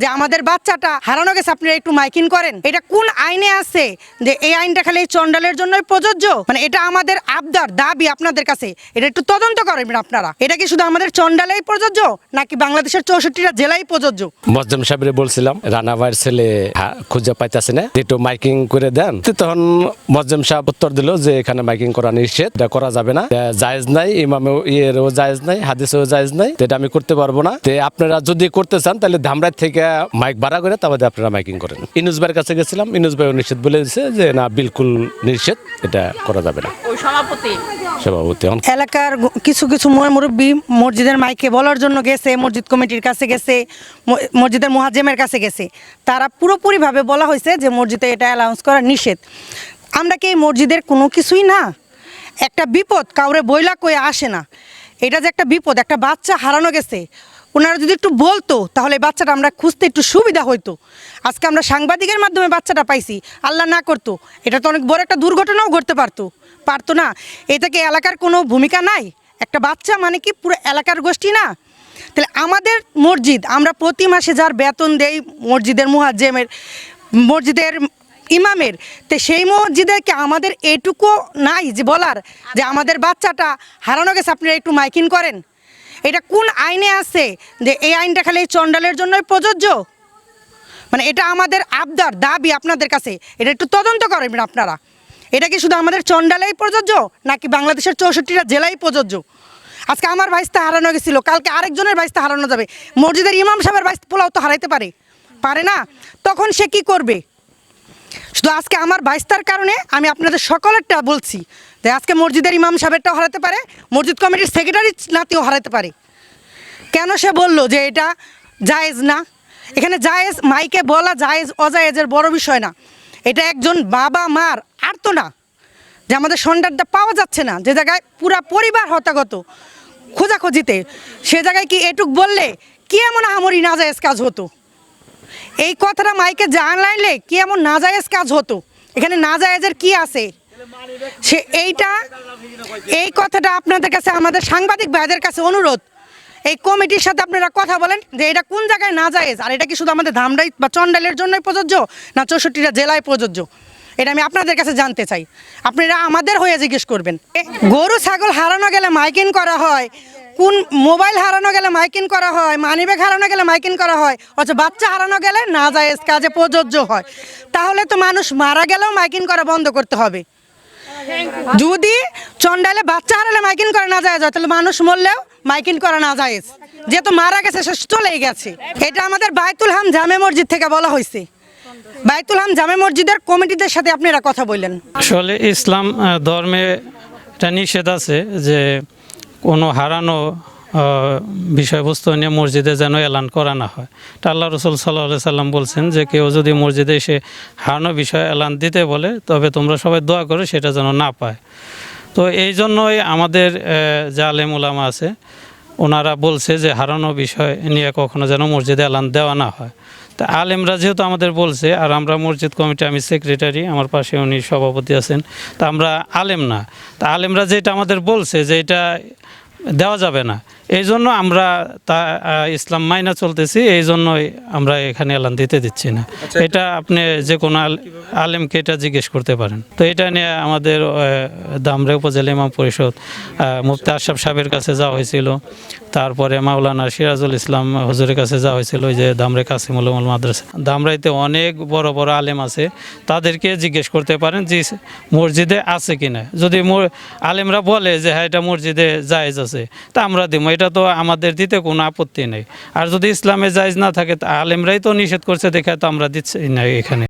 যে আমাদের বাচ্চাটা হারানো গেছে, আপনারা একটু মাইকিং করেন। এটা কোন আইনে আছে যে এই আইনটা খালি চন্ডালের জন্যই প্রযোজ্য? মানে এটা আমাদের আবদার দাবি আপনাদের কাছে, এটা একটু তদন্ত করেন আপনারা। এটা কি শুধু আমাদের চন্ডালেই প্রযোজ্য নাকি বাংলাদেশের 64টা জেলায় প্রযোজ্য? মজ্জম সাহেবের বলছিলাম রানা ভাইয়ের ছেলে খুঁজে পাইতেছে না, একটু মাইকিং করে দেন। তখন মজ্জম সাহেব উত্তর দিল যে এখানে মাইকিং করা নিষেধ, এটা করা যাবে না, জায়েজ নাই, ইমামেও ইয়েরও জায়েজ নাই, হাদিসেও জায়েজ নাই, এটা আমি করতে পারবো না। আপনারা যদি করতে চান তাহলে ধামরাই থেকে মাইক ভাড়া করে তারপরে আপনারা মাইকিং করেন। ইনুস ভাইয়ের কাছে গেছিলাম, ইনুস ভাইও নিষেধ বলে দিয়েছে যে না, বিলকুল নিষেধ, এটা করা যাবে না। সভাপতি এলাকার কিছু কিছু মুরব্বী মসজিদের মাইকে বলার জন্য গেছে, মসজিদ কমিটির কাছে গেছে, মসজিদের মুহাজ্জেমের কাছে গেছে। তারা পুরোপুরিভাবে বলা হয়েছে যে মসজিদে এটা অ্যালাউন্স করা নিষেধ। আমরা কি এই মসজিদের কোনো কিছুই না? একটা বিপদ কাউরে বইলা কয়ে আসে না। এটা যে একটা বিপদ, একটা বাচ্চা হারানো গেছে, ওনারা যদি একটু বলতো তাহলে বাচ্চাটা আমরা খুঁজতে একটু সুবিধা হইতো। আজকে আমরা সাংবাদিকের মাধ্যমে বাচ্চাটা পাইছি, আল্লাহ না করতো এটা তো অনেক বড় একটা দুর্ঘটনাও ঘটতে পারতো না। এটাকে এলাকার কোনো ভূমিকা নাই? একটা বাচ্চা মানে কি পুরো এলাকার গোষ্ঠী না? তাহলে আমাদের মসজিদ, আমরা প্রতি মাসে যার বেতন দেই মসজিদের মুহাজ্জেমের, মসজিদের ইমামের, তো সেই মসজিদেরকে আমাদের এটুকু নাই যে বলার যে আমাদের বাচ্চাটা হারানো গেছে, আপনারা একটু মাইকিং করেন। এটা কোন আইনে আছে যে এই আইনটা খালি চন্ডালের জন্যই প্রযোজ্য? মানে এটা আমাদের আবদার দাবি আপনাদের কাছে, এটা একটু তদন্ত করেন আপনারা। এটা কি শুধু আমাদের চন্ডালেই প্রযোজ্য নাকি বাংলাদেশের 64টা জেলায় প্রযোজ্য? আজকে আমার ভাইস্তা হারানো গেছিল, কালকে আরেকজনের ভাইস্তা হারানো যাবে। মসজিদের ইমাম সাহেবের ভাইস্তা পোলাও তো হারাইতে পারে না, তখন সে কি করবে? শুধু আজকে আমার ভাইস্তার কারণে আমি আপনাদের সকলেরটা বলছি যে আজকে মসজিদের ইমাম সাহেবটাও হারাতে পারে, মসজিদ কমিটির সেক্রেটারি নাতিও হারাতে পারে। কেন সে বলল যে এটা জায়েজ না? এখানে জায়েজ, মাইকে বলা জায়েজ অজায়েজের বড় বিষয় না। এটা একজন বাবা মার আর্ত না যে আমাদের সন্তানটা পাওয়া যাচ্ছে না, যে জায়গায় পুরা পরিবার হতাগত খোঁজাখুঁজিতে, সে জায়গায় কি এটুক বললে কি এমন আমরি নাজায়েজ কাজ হতো? এই কথাটা মাইকে জানাইলে কি এমন নাজায়েজ কাজ হতো? এখানে নাজায়েজের কি আছে? সে এই কথাটা আপনাদের কাছে, আমাদের সাংবাদিক ভাইদের কাছে অনুরোধ, এই কমিটির সাথে আপনারা কথা বলেন যে এটা কোন জায়গায় নাজায়েজ, আর এটা কি শুধু আমাদের ধামরাই বা চন্ডালের জন্যই প্রযোজ্য না 64টা জেলায় প্রযোজ্য? এটা আমি আপনাদের কাছে জানতে চাই। আপনারা আমাদের হয়ে জিজ্ঞেস করবেন। গরু ছাগল হারানো গেলে মাইকিং করা হয়, কোন মোবাইল হারানো গেলে মাইকিং করা হয়, মানিব্যাগ হারানো গেলে মাইকিং করা হয়, অথচ বাচ্চা হারানো গেলে নাজায়েজ কাজে প্রযোজ্য হয়। তাহলে তো মানুষ মারা গেলেও মাইকিং করা বন্ধ করতে হবে। যদি চন্ডালে বাচ্চা হারালে মাইকিং করা না যায়, তাহলে মানুষ মরলেও মাইকিং করা না যায়, যেহেতু মারা গেছে সে চলেই গেছে। এটা আমাদের বাইতুল হাম জামে মসজিদ থেকে বলা হয়েছে। বাইতুল হাম জামে মসজিদের কমিটিদের সাথে আপনারা কথা বললেন। আসলে ইসলাম ধর্মে এটা নিষেধ আছে যে কোনো হারানো বিষয়বস্তু নিয়ে মসজিদে যেন এলান করা না হয়। তা আল্লাহ রসুল সাল্লাল্লাহু আলাইহি সাল্লাম বলছেন যে কেউ যদি মসজিদে এসে হারানো বিষয় এলান দিতে বলে, তবে তোমরা সবাই দোয়া করে সেটা যেন না পায়। তো এই জন্যই আমাদের যে আলেম ওলামা আছে, ওনারা বলছে যে হারানো বিষয় নিয়ে কখনো যেন মসজিদে এলান দেওয়া না হয়। তা আলেমরা যেহেতু আমাদের বলছে, আর আমরা মসজিদ কমিটি, আমি সেক্রেটারি, আমার পাশে উনি সভাপতি আছেন, তা আমরা আলেম না, তা আলেমরা যেটা আমাদের বলছে যে এটা দেওয়া যাবে না, এই জন্য আমরা তা ইসলাম মাইনা চলতেছি, এই জন্যই আমরা এখানে এলান দিচ্ছি না। এটা আপনি যে কোনো আলেমকে এটা জিজ্ঞেস করতে পারেন। তো এটা নিয়ে আমাদের ধামরাই উপজেলা ইমাম পরিষদ মুফতি আশরাফ সাহেবের কাছে যাওয়া হয়েছিল, তারপরে মাওলানা সিরাজুল ইসলাম হুজুরের কাছে যাওয়া হয়েছিল, ওই যে ধামরাই কাসিমুল উলামা মাদ্রাসা। ধামরাইতে অনেক বড় বড় আলেম আছে, তাদেরকে জিজ্ঞেস করতে পারেন যে মসজিদে আছে কিনা। যদি আলেমরা বলে যে হ্যাঁ এটা মসজিদে জায়েজ আছে, তা আমরা দিব, এটা তো আমাদের দিতে কোনো আপত্তি নেই। আর যদি ইসলামে জায়েজ না থাকে, তা আলেমরাই তো নিষেধ করছে দেখে তো আমরা দিচ্ছি না এখানে।